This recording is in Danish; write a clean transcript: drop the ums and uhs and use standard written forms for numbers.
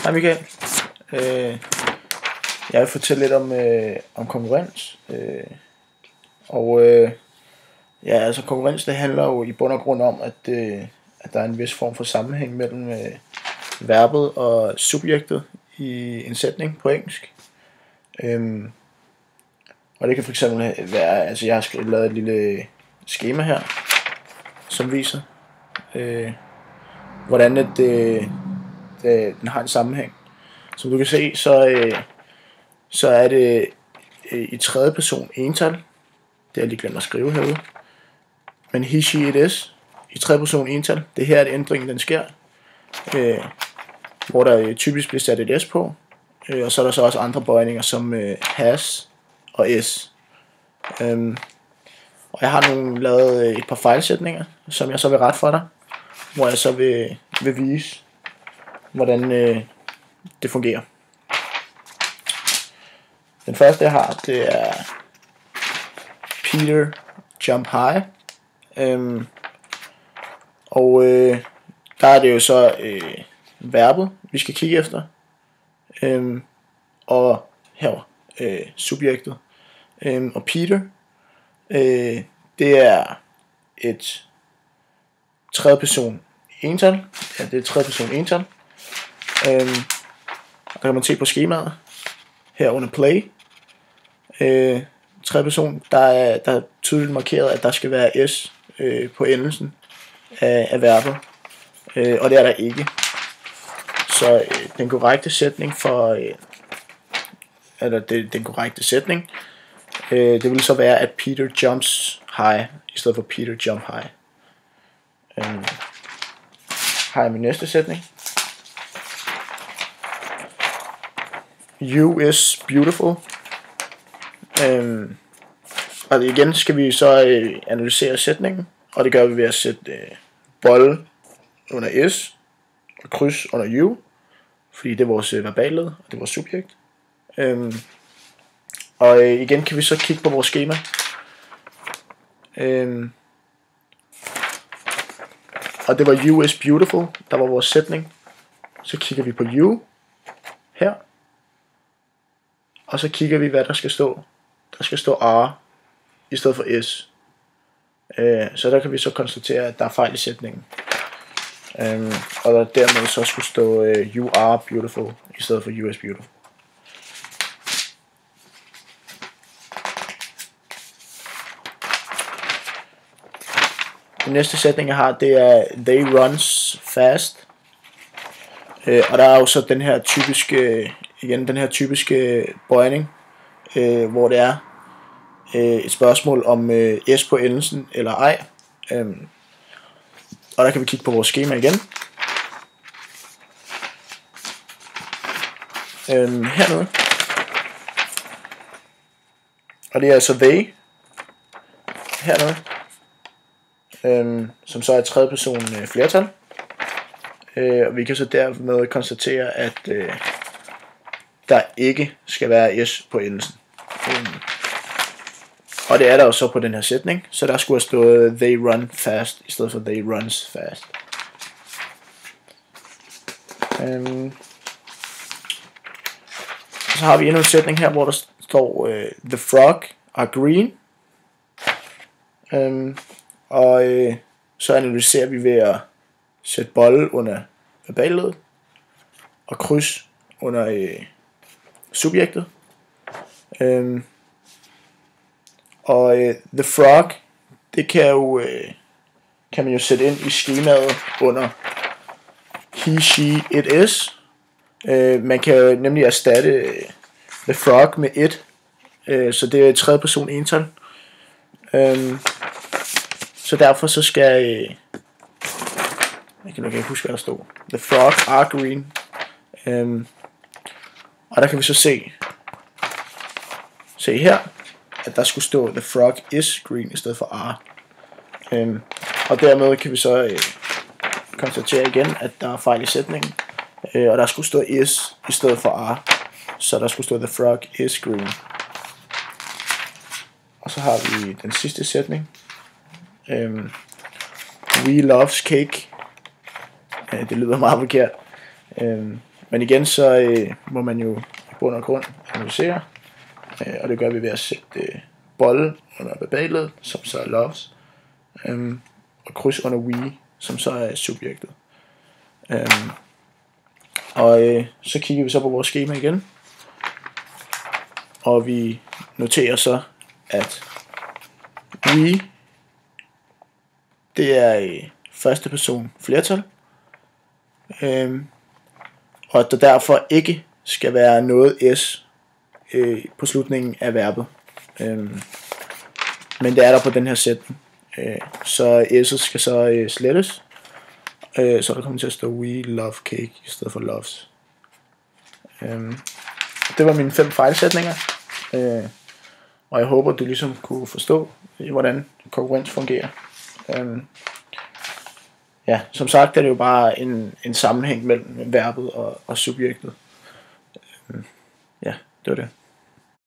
Hej Michael. Jeg vil fortælle lidt om konkurrens. Altså konkurrens, det handler jo i bund og grund om, at der er en vis form for sammenhæng mellem verbet og subjektet i en sætning på engelsk. Og det kan fx være, altså jeg har lavet et lille skema her, som viser, hvordan den har en sammenhæng. Som du kan se, så er det i tredje person ental. Det har jeg lige glemt at skrive herude. Men he, she, it is i tredje person ental. Det her er det ændringen, den sker. Hvor der typisk bliver sat et s på. Og så er der så også andre bøjninger som has og s. Og jeg har lavet et par fejlsætninger, som jeg så vil rette for dig. Hvor jeg så vil vise, hvordan det fungerer. Den første jeg har, det er Peter jump high. Der er det jo så verbet, vi skal kigge efter. Og her subjektet. Og Peter, det er et tredje person ental. Ja, det er et tredje person ental. Der kan man se på skemaet her under play. Tredje person, der er tydeligt markeret, at der skal være s på endelsen af verbet, og det er der ikke. Så den korrekte sætning den korrekte sætning, det vil så være, at Peter jumps high i stedet for Peter jump high. Har jeg min næste sætning. You is beautiful. Og igen skal vi så analysere sætningen, og det gør vi ved at sætte bold under s og kryds under you, fordi det er vores verballed, og det er vores subjekt. Igen kan vi så kigge på vores skema. Og det var you is beautiful, der var vores sætning. Så kigger vi på you her, og så kigger vi, hvad der skal stå. Der skal stå are i stedet for s. Så der kan vi så konstatere, at der er fejl i sætningen. Og der dermed så skulle stå you are beautiful i stedet for you is beautiful. Den næste sætning jeg har, det er they runs fast. Og der er jo så den her typiske bøjning, hvor det er et spørgsmål om s på endelsen eller ej. Og der kan vi kigge på vores skema igen. Hernede. Og det er altså they hernede, som så er et tredje person flertal. Og vi kan så dermed konstatere, at der ikke skal være s på endelsen. Og det er der jo så på den her sætning, så der skulle have stået they run fast i stedet for they runs fast. Så har vi endnu en sætning her, hvor der står the frog are green. Så analyserer vi ved at sætte bold under verballedet og kryds under subjektet. The frog, det kan man jo sætte ind i skemaet under he, she, it is. Man kan jo nemlig erstatte the frog med it, så det er et tredje person ental. Så derfor så skal jeg kan ikke huske hvad der stod. The frog are green. Og der kan vi så se her, at der skulle stå the frog is green i stedet for are. Og dermed kan vi så konstatere igen, at der er fejl i sætningen. Og der skulle stå is i stedet for are. Så der skulle stå the frog is green. Og så har vi den sidste sætning. We loves cake. Det lyder meget forkert. Men igen, så må man jo i bund og grund analysere, og det gør vi ved at sætte bolle under verbalet, som så er loves, og kryds under we, som så er subjektet. Og så kigger vi så på vores skema igen, og vi noterer så, at we, det er i første person flertal, og at der derfor ikke skal være noget s på slutningen af verbet. Men det er der på den her sætning. Så s'et skal så slettes, så der kommer til at stå we love cake i stedet for loves. Det var mine 5 fejlsætninger, og jeg håber du ligesom kunne forstå, hvordan konkurrens fungerer. Ja, som sagt er det jo bare en sammenhæng mellem verbet og subjektet. Ja, det var det.